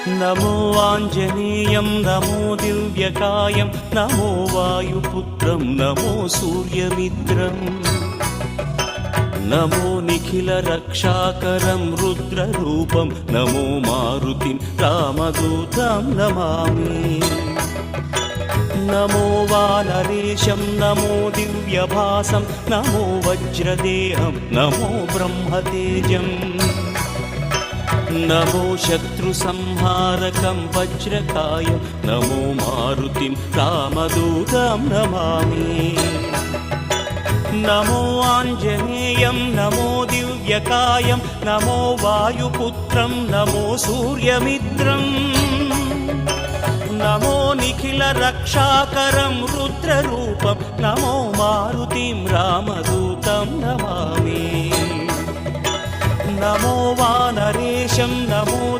नमो आञ्जनेयं नमो दिव्यकायं नमो वायुपुत्रं नमो सूर्यमित्रम् नमो निखिलरक्षाकरं रुद्ररूपं नमो मारुतिं रामदूतं Namami नमो वानरेशं नमो दिव्यभासं नमो वज्रदेहं नमो ब्रह्मतेजम् नमो शत्रुसंहारकं वज्रकायं नमो मारुतिं रामदूतं Namami नमो आञ्जनेयं नमो दिव्यकायं नमो वायुपुत्रं नमो सूर्यमित्रम् नमो निखिलरक्षाकरं रुद्ररूपं नमो मारुतिं रामदूतं Namami नमो वानरेशं नमो